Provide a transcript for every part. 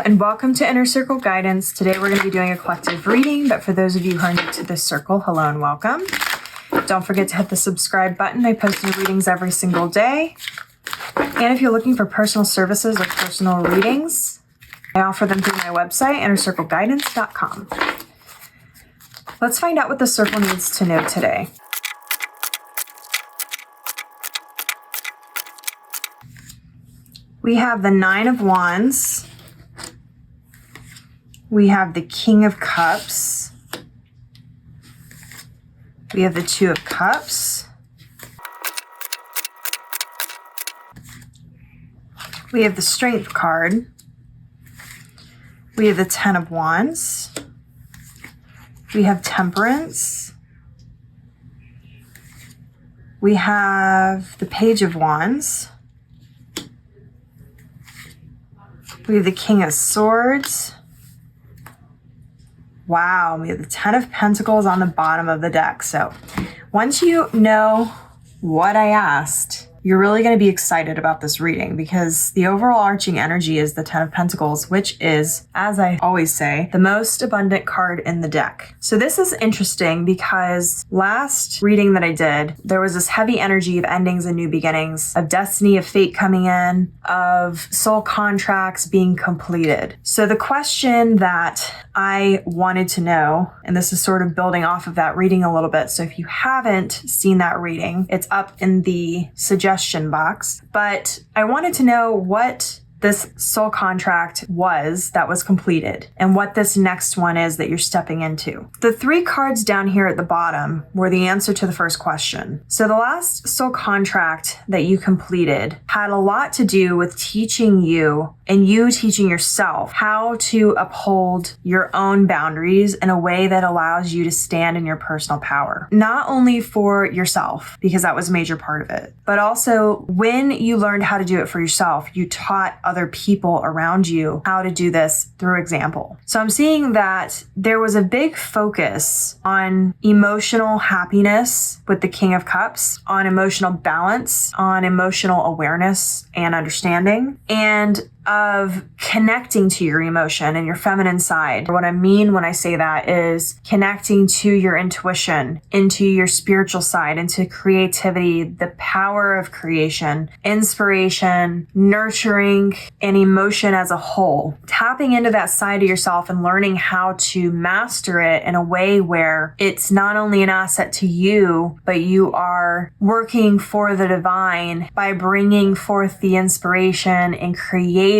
and welcome to Inner Circle Guidance. Today we're going to be doing a collective reading, but for those of you who are new to this circle, hello and welcome. Don't forget to hit the subscribe button. I post new readings every single day. And if you're looking for personal services or personal readings, I offer them through my website, innercircleguidance.com. Let's find out what the circle needs to know today. We have the Nine of Wands. We have the King of Cups. We have the Two of Cups. We have the Strength card. We have the Ten of Wands. We have Temperance. We have the Page of Wands. We have the King of Swords. Wow, we have the Ten of Pentacles on the bottom of the deck. So once you know what I asked, you're really going to be excited about this reading because the overall arching energy is the Ten of Pentacles, which is, as I always say, the most abundant card in the deck. So this is interesting because last reading that I did, there was this heavy energy of endings and new beginnings, of destiny, of fate coming in, of soul contracts being completed. So the question that I wanted to know, and this is sort of building off of that reading a little bit. So if you haven't seen that reading, it's up in the suggestion box, but I wanted to know what this soul contract was that was completed and what this next one is that you're stepping into. The three cards down here at the bottom were the answer to the first question. So the last soul contract that you completed had a lot to do with teaching you and you teaching yourself how to uphold your own boundaries in a way that allows you to stand in your personal power. Not only for yourself, because that was a major part of it, but also when you learned how to do it for yourself, you taught other people around you how to do this through example. So I'm seeing that there was a big focus on emotional happiness with the King of Cups, on emotional balance, on emotional awareness and understanding, and of connecting to your emotion and your feminine side. What I mean when I say that is connecting to your intuition, into your spiritual side, into creativity, the power of creation, inspiration, nurturing, and emotion as a whole. Tapping into that side of yourself and learning how to master it in a way where it's not only an asset to you, but you are working for the divine by bringing forth the inspiration and creating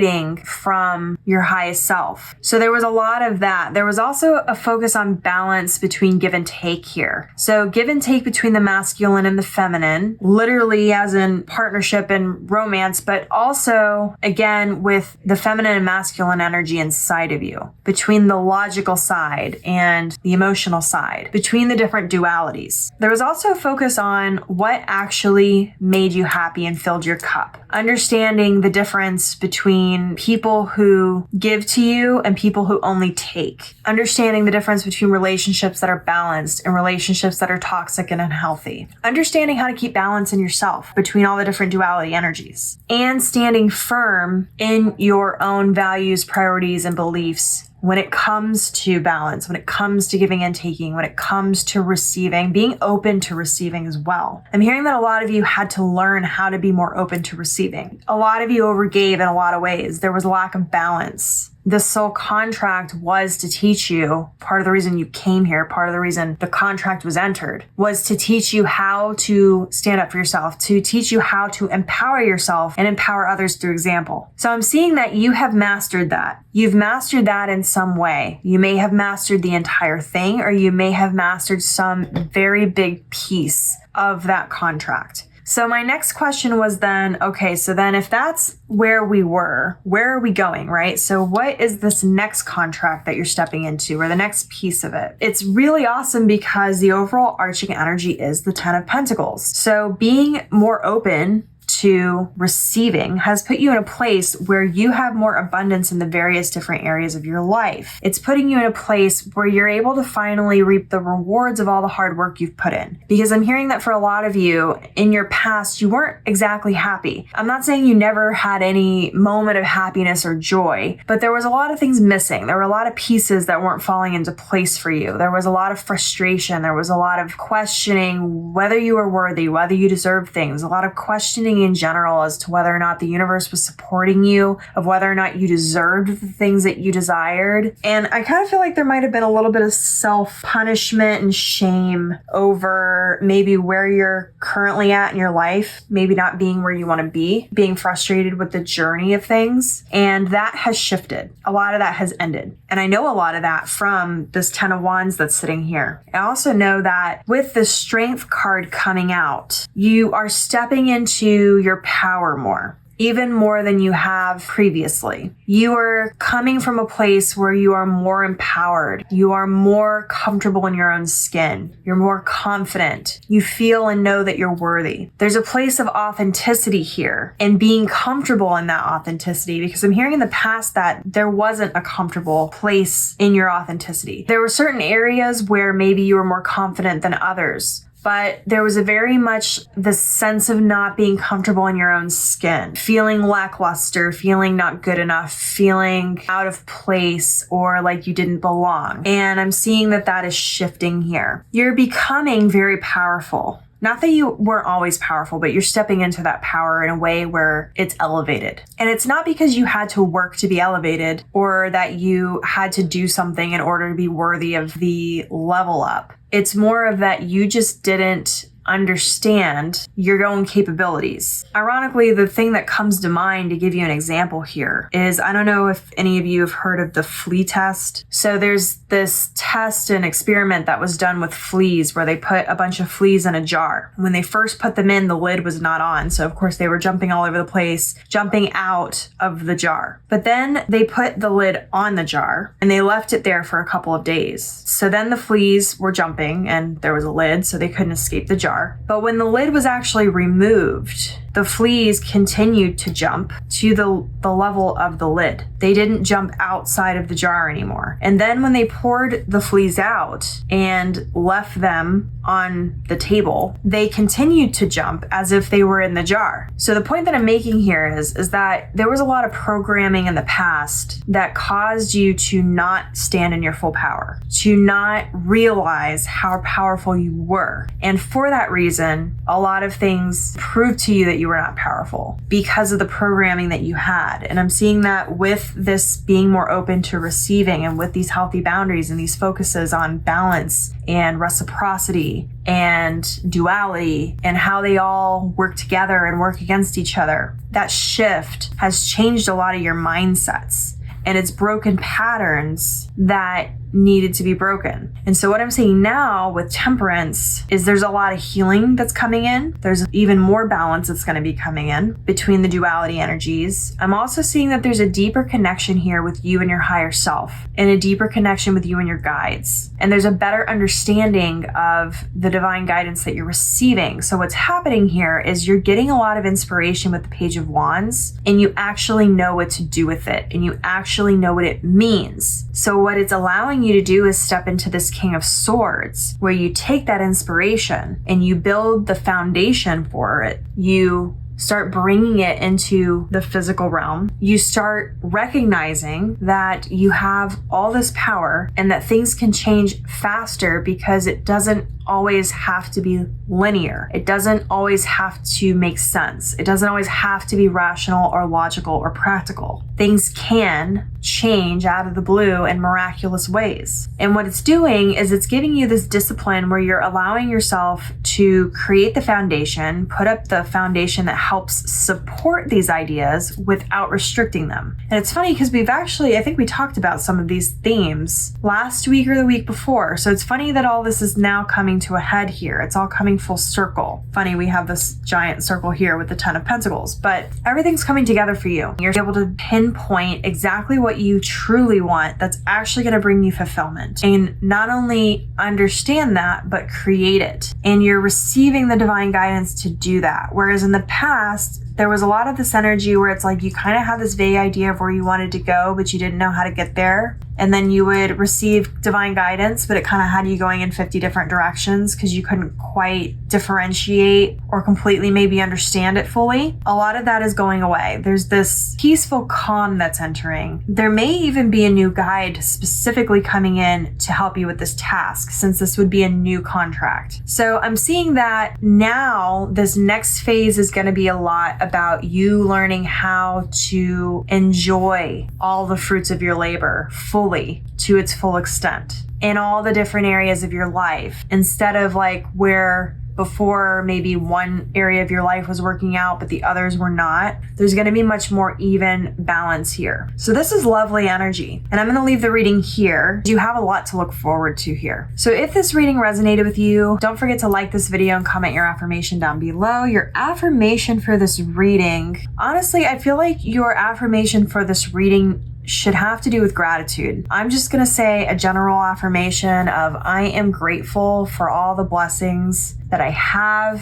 from your highest self. So there was a lot of that. There was also a focus on balance between give and take here. So give and take between the masculine and the feminine, literally as in partnership and romance, but also again with the feminine and masculine energy inside of you, between the logical side and the emotional side, between the different dualities. There was also a focus on what actually made you happy and filled your cup. Understanding the difference between people who give to you and people who only take. Understanding the difference between relationships that are balanced and relationships that are toxic and unhealthy. Understanding how to keep balance in yourself between all the different duality energies. And standing firm in your own values, priorities, and beliefs when it comes to balance, when it comes to giving and taking, when it comes to receiving, being open to receiving as well. I'm hearing that a lot of you had to learn how to be more open to receiving. A lot of you overgave in a lot of ways. There was a lack of balance. The soul contract was to teach you, part of the reason you came here, part of the reason the contract was entered, was to teach you how to stand up for yourself, to teach you how to empower yourself and empower others through example. So I'm seeing that you have mastered that. You've mastered that in some way. You may have mastered the entire thing, or you may have mastered some very big piece of that contract. So my next question was then, okay, so then if that's where we were, where are we going, right? So what is this next contract that you're stepping into, or the next piece of it? It's really awesome because the overall arching energy is the Ten of Pentacles. So being more open to receiving has put you in a place where you have more abundance in the various different areas of your life. It's putting you in a place where you're able to finally reap the rewards of all the hard work you've put in. Because I'm hearing that for a lot of you, in your past, you weren't exactly happy. I'm not saying you never had any moment of happiness or joy, but there was a lot of things missing. There were a lot of pieces that weren't falling into place for you. There was a lot of frustration. There was a lot of questioning whether you were worthy, whether you deserved things, a lot of questioning in general as to whether or not the universe was supporting you, of whether or not you deserved the things that you desired. And I kind of feel like there might have been a little bit of self-punishment and shame over maybe where you're currently at in your life, maybe not being where you want to be, being frustrated with the journey of things. And that has shifted. A lot of that has ended. And I know a lot of that from this 10 of Wands that's sitting here. I also know that with the Strength card coming out, you are stepping into your power more. Even more than you have previously. You are coming from a place where you are more empowered. You are more comfortable in your own skin. You're more confident. You feel and know that you're worthy. There's a place of authenticity here and being comfortable in that authenticity, because I'm hearing in the past that there wasn't a comfortable place in your authenticity. There were certain areas where maybe you were more confident than others. But there was a very much the sense of not being comfortable in your own skin, feeling lackluster, feeling not good enough, feeling out of place or like you didn't belong. And I'm seeing that that is shifting here. You're becoming very powerful. Not that you weren't always powerful, but you're stepping into that power in a way where it's elevated. And it's not because you had to work to be elevated or that you had to do something in order to be worthy of the level up. It's more of that you just didn't understand your own capabilities. Ironically, the thing that comes to mind to give you an example here is, I don't know if any of you have heard of the flea test. So there's this test and experiment that was done with fleas where they put a bunch of fleas in a jar. When they first put them in, the lid was not on. So of course they were jumping all over the place, jumping out of the jar. But then they put the lid on the jar and they left it there for a couple of days. So then the fleas were jumping and there was a lid, so they couldn't escape the jar. But when the lid was actually removed, the fleas continued to jump to the level of the lid. They didn't jump outside of the jar anymore. And then when they poured the fleas out and left them on the table, they continued to jump as if they were in the jar. So the point that I'm making here is that there was a lot of programming in the past that caused you to not stand in your full power, to not realize how powerful you were. And for that reason, a lot of things proved to you that you were not powerful because of the programming that you had. And I'm seeing that with this being more open to receiving and with these healthy boundaries and these focuses on balance and reciprocity and duality and how they all work together and work against each other. That shift has changed a lot of your mindsets, and it's broken patterns that needed to be broken. And so what I'm seeing now with Temperance is there's a lot of healing that's coming in. There's even more balance that's going to be coming in between the duality energies. I'm also seeing that there's a deeper connection here with you and your higher self, and a deeper connection with you and your guides. And there's a better understanding of the divine guidance that you're receiving. So what's happening here is you're getting a lot of inspiration with the Page of Wands, and you actually know what to do with it, and you actually know what it means. So what it's allowing you to do is step into this King of Swords, where you take that inspiration and you build the foundation for it. You start bringing it into the physical realm. You start recognizing that you have all this power and that things can change faster because it doesn't always have to be linear. It doesn't always have to make sense. It doesn't always have to be rational or logical or practical. Things can change out of the blue in miraculous ways. And what it's doing is it's giving you this discipline where you're allowing yourself to create the foundation, put up the foundation that helps support these ideas without restricting them. And it's funny because I think we talked about some of these themes last week or the week before. So it's funny that all this is now coming coming to a head here. It's all coming full circle. Funny, we have this giant circle here with the 10 of Pentacles, but everything's coming together for you. You're able to pinpoint exactly what you truly want that's actually going to bring you fulfillment. And not only understand that, but create it. And you're receiving the divine guidance to do that. Whereas in the past, there was a lot of this energy where it's like you kind of had this vague idea of where you wanted to go, but you didn't know how to get there. And then you would receive divine guidance, but it kind of had you going in 50 different directions because you couldn't quite differentiate or completely maybe understand it fully. A lot of that is going away. There's this peaceful calm that's entering. There may even be a new guide specifically coming in to help you with this task, since this would be a new contract. So I'm seeing that now this next phase is going to be a lot about you learning how to enjoy all the fruits of your labor fully to its full extent in all the different areas of your life, instead of like where before maybe one area of your life was working out but the others were not. There's going to be much more even balance here. So this is lovely energy, and I'm going to leave the reading here. You have a lot to look forward to here. So if this reading resonated with you, don't forget to like this video and comment your affirmation down below. Your affirmation for this reading, honestly, I feel like your affirmation for this reading should have to do with gratitude. I'm just going to say a general affirmation of I am grateful for all the blessings that I have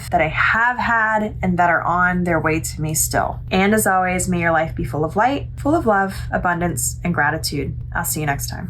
had, and that are on their way to me still. And as always, may your life be full of light, full of love, abundance, and gratitude. I'll see you next time.